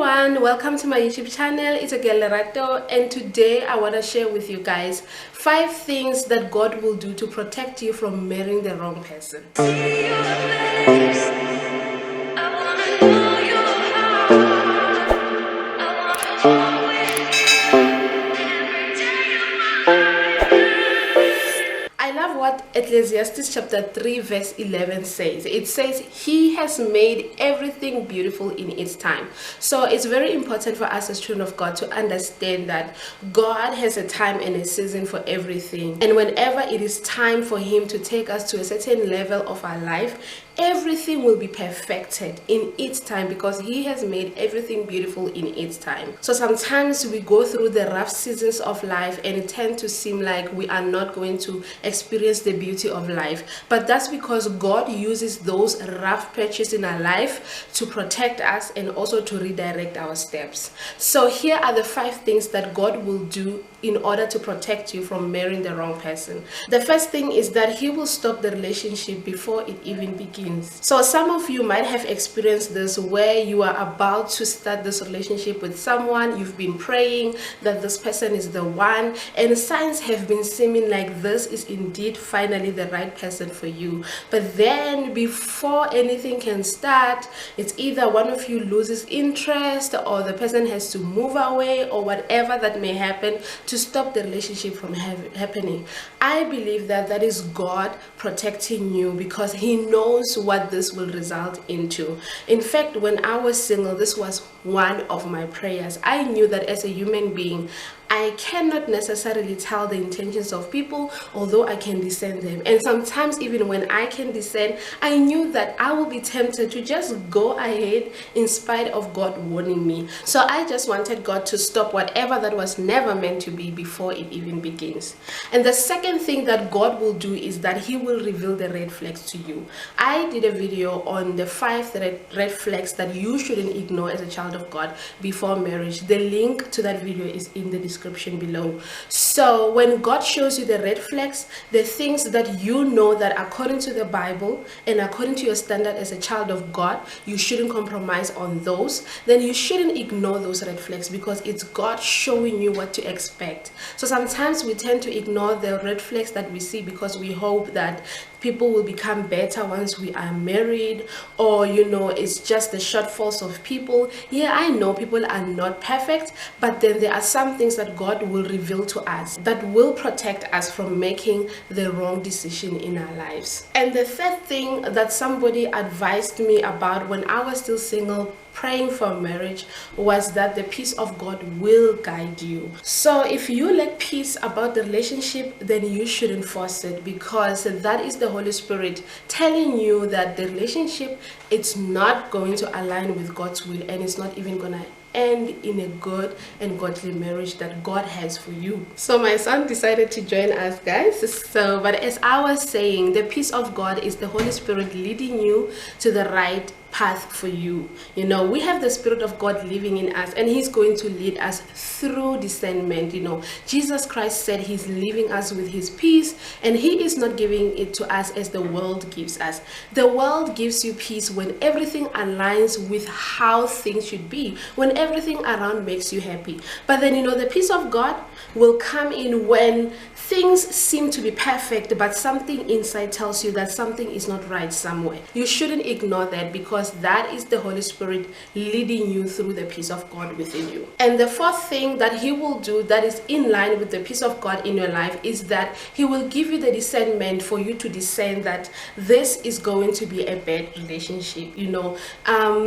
everyone, welcome to my YouTube channel. It's a girl Lerato, and today I want to share with you guys 5 things that God will do to protect you from marrying the wrong person. I love what Ecclesiastes chapter 3 verse 11 says. It says, He has made everything beautiful in its time. So it's very important for us as children of God to understand that God has a time and a season for everything. And whenever it is time for Him to take us to a certain level of our life, everything will be perfected in its time because He has made everything beautiful in its time. So sometimes we go through the rough seasons of life and it tends to seem like we are not going to experience the beauty of life. But that's because God uses those rough patches in our life to protect us and also to redirect our steps. So here are the 5 things that God will do in order to protect you from marrying the wrong person. The first thing is that He will stop the relationship before it even begins. So some of you might have experienced this where you are about to start this relationship with someone. You've been praying that this person is the one, and signs have been seeming like this is indeed finally the right person for you. But then before anything can start, it's either one of you loses interest or the person has to move away or whatever that may happen to stop the relationship from happening. I believe that that is God protecting you because He knows what this will result into. In fact, when I was single, this was one of my prayers. I knew that as a human being, I cannot necessarily tell the intentions of people, although I can discern them. And sometimes even when I can discern, I knew that I will be tempted to just go ahead in spite of God warning me. So I just wanted God to stop whatever that was never meant to be before it even begins. And the second thing that God will do is that He will reveal the red flags to you. I did a video on the 5 red flags that you shouldn't ignore as a child of God before marriage. The link to that video is in the description below. So when God shows you the red flags, the things that you know that according to the Bible and according to your standard as a child of God, you shouldn't compromise on those, then you shouldn't ignore those red flags because it's God showing you what to expect. So sometimes we tend to ignore the red flags that we see because we hope that people will become better once we are married, or it's just the shortfalls of people. Yeah, I know people are not perfect, but then there are some things that God will reveal to us that will protect us from making the wrong decision in our lives. And the third thing that somebody advised me about when I was still single praying for marriage was that the peace of God will guide you. So if you lack peace about the relationship, then you shouldn't force it, because that is the Holy Spirit telling you that the relationship, it's not going to align with God's will, and it's not even gonna end in a good and godly marriage that God has for you. So my son decided to join us, guys. But as I was saying, the peace of God is the Holy Spirit leading you to the right path for you. We have the Spirit of God living in us, and He's going to lead us through discernment. Jesus Christ said He's leaving us with His peace, and He is not giving it to us as the world gives us. The world gives you peace when everything aligns with how things should be, when everything around makes you happy. But then the peace of God will come in when things seem to be perfect, but something inside tells you that something is not right somewhere. You shouldn't ignore that, because that is the Holy Spirit leading you through the peace of God within you. And the fourth thing that He will do that is in line with the peace of God in your life is that He will give you the discernment for you to discern that this is going to be a bad relationship.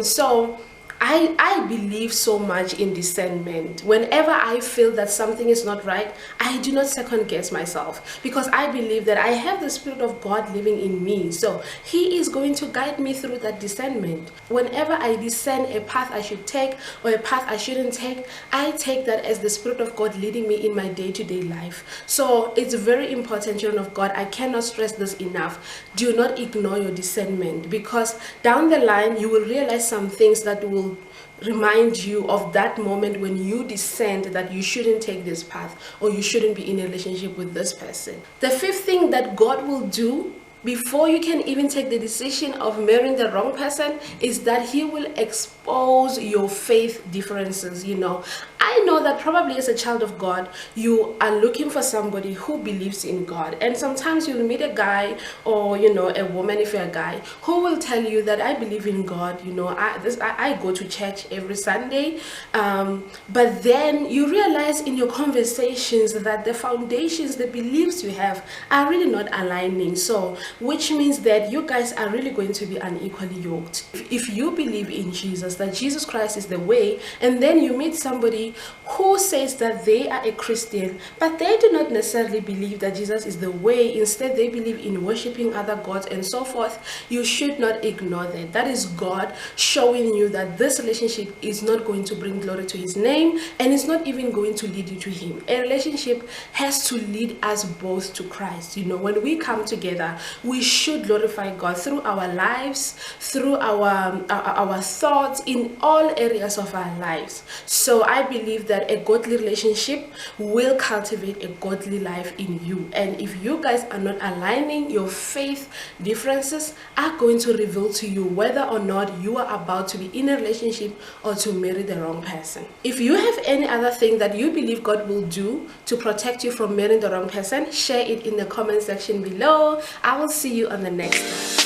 So I believe so much in discernment. Whenever I feel that something is not right, I do not second guess myself, because I believe that I have the Spirit of God living in me. So He is going to guide me through that discernment. Whenever I discern a path I should take or a path I shouldn't take, I take that as the Spirit of God leading me in my day-to-day life. So it's very important, children of God. I cannot stress this enough. Do not ignore your discernment, because down the line you will realize some things that will remind you of that moment when you discerned that you shouldn't take this path or you shouldn't be in a relationship with this person. The fifth thing that God will do before you can even take the decision of marrying the wrong person, is that he will expose your faith differences. I know that probably as a child of God, you are looking for somebody who believes in God, and sometimes you'll meet a guy, or a woman, if you're a guy, who will tell you that I believe in God. I go to church every Sunday, but then you realize in your conversations that the foundations, the beliefs you have are really not aligning. So which means that you guys are really going to be unequally yoked. If you believe in Jesus, that Jesus Christ is the way, and then you meet somebody who says that they are a Christian, but they do not necessarily believe that Jesus is the way, instead they believe in worshiping other gods and so forth, you should not ignore that. That is God showing you that this relationship is not going to bring glory to his name, and it's not even going to lead you to him. A relationship has to lead us both to Christ. When we come together, we should glorify God through our lives, through our thoughts, in all areas of our lives. So I believe that a godly relationship will cultivate a godly life in you. And if you guys are not aligning, your faith differences are going to reveal to you whether or not you are about to be in a relationship or to marry the wrong person. If you have any other thing that you believe God will do to protect you from marrying the wrong person, share it in the comment section below. I will see you on the next one.